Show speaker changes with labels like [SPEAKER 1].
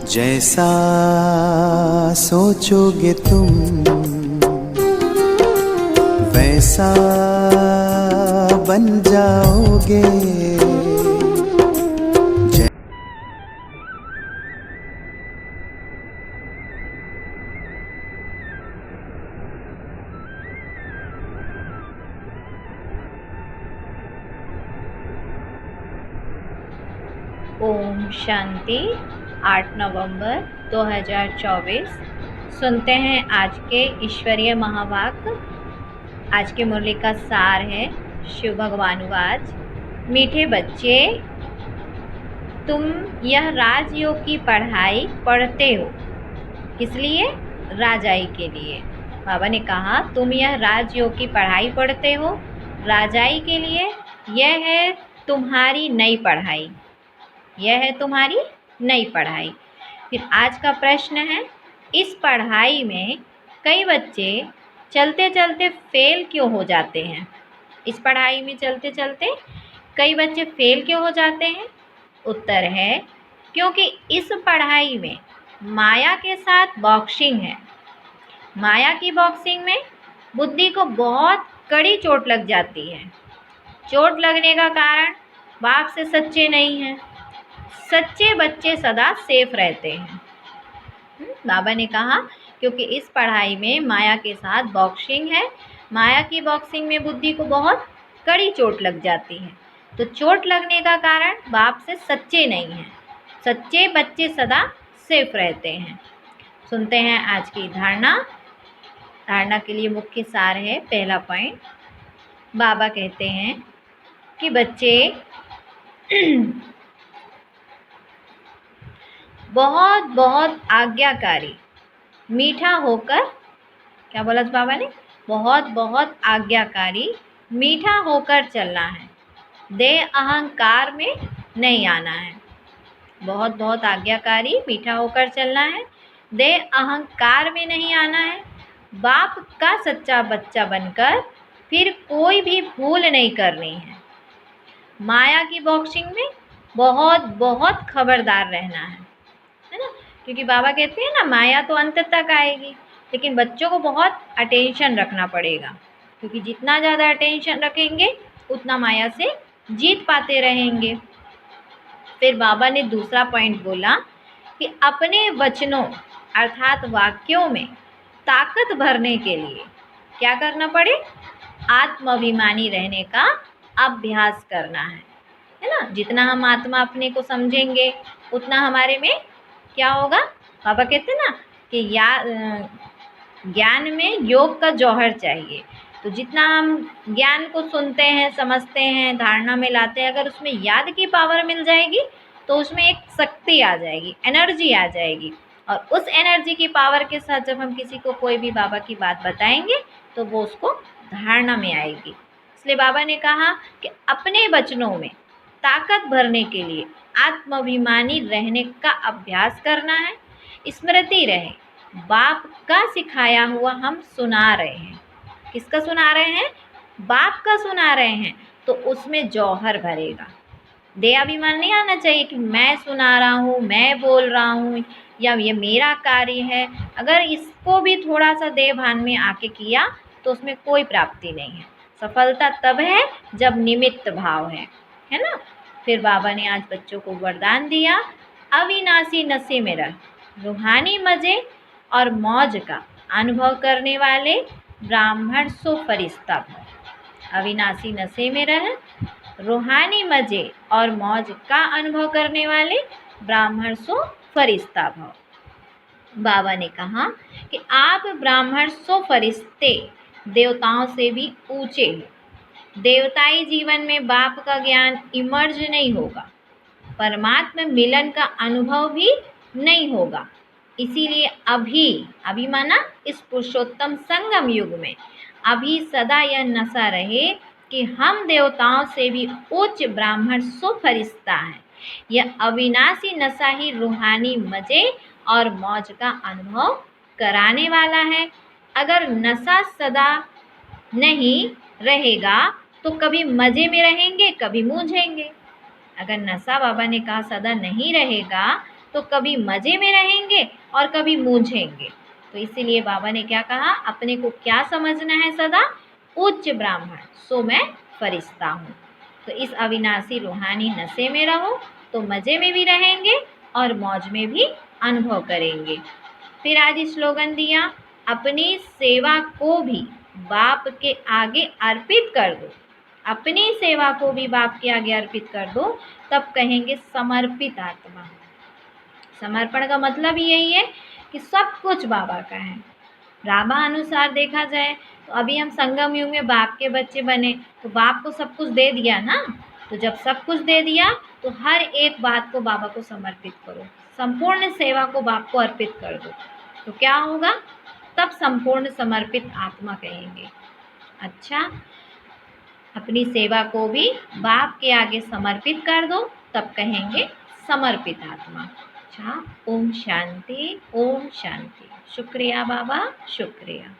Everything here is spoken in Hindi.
[SPEAKER 1] जैसा सोचोगे तुम वैसा बन जाओगे।
[SPEAKER 2] ओम शांति। 8 नवंबर 2024 सुनते हैं आज के ईश्वरीय महावाक्य। आज के मुरली का सार है शिव भगवानुवाच। मीठे बच्चे, तुम यह राजयोग की पढ़ाई पढ़ते हो, किस लिए? राजाई के लिए। बाबा ने कहा तुम यह राजयोग की पढ़ाई पढ़ते हो राजाई के लिए। यह है तुम्हारी नई पढ़ाई, यह है तुम्हारी नई पढ़ाई। फिर आज का प्रश्न है, इस पढ़ाई में कई बच्चे चलते चलते फेल क्यों हो जाते हैं? इस पढ़ाई में चलते चलते कई बच्चे फेल क्यों हो जाते हैं? उत्तर है, क्योंकि इस पढ़ाई में माया के साथ बॉक्सिंग है। माया की बॉक्सिंग में बुद्धि को बहुत कड़ी चोट लग जाती है। चोट लगने का कारण बाप से सच्चे नहीं हैं। सच्चे बच्चे सदा सेफ रहते हैं। बाबा ने कहा क्योंकि इस पढ़ाई में माया के साथ बॉक्सिंग है। माया की बॉक्सिंग में बुद्धि को बहुत कड़ी चोट लग जाती है। तो चोट लगने का कारण बाप से सच्चे नहीं हैं। सच्चे बच्चे सदा सेफ रहते हैं। सुनते हैं आज की धारणा। धारणा के लिए मुख्य सार है, पहला पॉइंट। बाबा कहते हैं कि बच्चे बहुत बहुत आज्ञाकारी, मीठा होकर, क्या बोला बाबा ने? बहुत बहुत आज्ञाकारी, मीठा होकर चलना है। देह अहंकार में नहीं आना है। बहुत बहुत आज्ञाकारी, मीठा होकर चलना है। देह अहंकार में नहीं आना है। बाप का सच्चा बच्चा बनकर फिर कोई भी भूल नहीं करनी है। माया की बॉक्सिंग में बहुत बहुत खबरदार रहना है ना? क्योंकि बाबा कहते हैं ना, माया तो अंत तक आएगी, लेकिन बच्चों को बहुत अटेंशन रखना पड़ेगा। क्योंकि जितना ज़्यादा अटेंशन रखेंगे उतना माया से जीत पाते रहेंगे। फिर बाबा ने दूसरा पॉइंट बोला कि अपने वचनों अर्थात वाक्यों में ताकत भरने के लिए क्या करना पड़े? आत्माभिमानी रहने का अभ्यास करना है ना? जितना हम आत्मा अपने को समझेंगे उतना हमारे में क्या होगा? बाबा कहते हैं ना कि ज्ञान में योग का जौहर चाहिए। तो जितना हम ज्ञान को सुनते हैं, समझते हैं, धारणा में लाते हैं, अगर उसमें याद की पावर मिल जाएगी तो उसमें एक शक्ति आ जाएगी, एनर्जी आ जाएगी। और उस एनर्जी की पावर के साथ जब हम किसी को कोई भी बाबा की बात बताएंगे तो वो उसको धारणा में आएगी। इसलिए बाबा ने कहा कि अपने वचनों में ताकत भरने के लिए आत्माभिमानी रहने का अभ्यास करना है। स्मृति रहे, बाप का सिखाया हुआ हम सुना रहे हैं। किसका सुना रहे हैं? बाप का सुना रहे हैं। तो उसमें जौहर भरेगा। देहाभिमान नहीं आना चाहिए कि मैं सुना रहा हूँ, मैं बोल रहा हूँ, या ये मेरा कार्य है। अगर इसको भी थोड़ा सा देहभान में आके किया तो उसमें कोई प्राप्ति नहीं है। सफलता तब है जब निमित्त भाव है ना? फिर बाबा ने आज बच्चों को वरदान दिया, अविनाशी नशे में रह, रूहानी मज़े और मौज का अनुभव करने वाले ब्राह्मण सो फरिश्ता भव। अविनाशी नशे में रह, रूहानी मज़े और मौज का अनुभव करने वाले ब्राह्मण सो फरिश्ता भव। बाबा ने कहा कि आप ब्राह्मण सो फरिश्ते देवताओं से भी ऊंचे हैं। देवताई जीवन में बाप का ज्ञान इमर्ज नहीं होगा, परमात्मा मिलन का अनुभव भी नहीं होगा। इसीलिए अभी माना इस पुरुषोत्तम संगम युग में अभी सदा यह नशा रहे कि हम देवताओं से भी उच्च ब्राह्मण सो फरिश्ता हैं। यह अविनाशी नशा ही रूहानी मज़े और मौज का अनुभव कराने वाला है। अगर नशा सदा नहीं रहेगा तो कभी मज़े में रहेंगे, कभी मूंझेंगे। अगर नशा बाबा ने कहा सदा नहीं रहेगा तो कभी मज़े में रहेंगे और कभी मूंझेंगे। तो इसीलिए बाबा ने क्या कहा, अपने को क्या समझना है सदा, उच्च ब्राह्मण सो मैं फरिश्ता हूँ। तो इस अविनाशी रूहानी नशे में रहो तो मज़े में भी रहेंगे और मौज में भी अनुभव करेंगे। फिर आज स्लोगन दिया, अपनी सेवा को भी बाप के आगे अर्पित कर दो। अपनी सेवा को भी बाप के आगे अर्पित कर दो, तब कहेंगे समर्पित आत्मा। समर्पण का मतलब यही है कि सब कुछ बाबा का है। रामा अनुसार देखा जाए तो अभी हम संगम युग में बाप के बच्चे बने तो बाप को सब कुछ दे दिया ना। तो जब सब कुछ दे दिया तो हर एक बात को बाबा को समर्पित करो, संपूर्ण सेवा को बाप को अर्पित कर दो। तो क्या होगा, तब संपूर्ण समर्पित आत्मा कहेंगे। अच्छा, अपनी सेवा को भी बाप के आगे समर्पित कर दो, तब कहेंगे समर्पित आत्मा। अच्छा, ओम शांति, ओम शांति। शुक्रिया बाबा, शुक्रिया।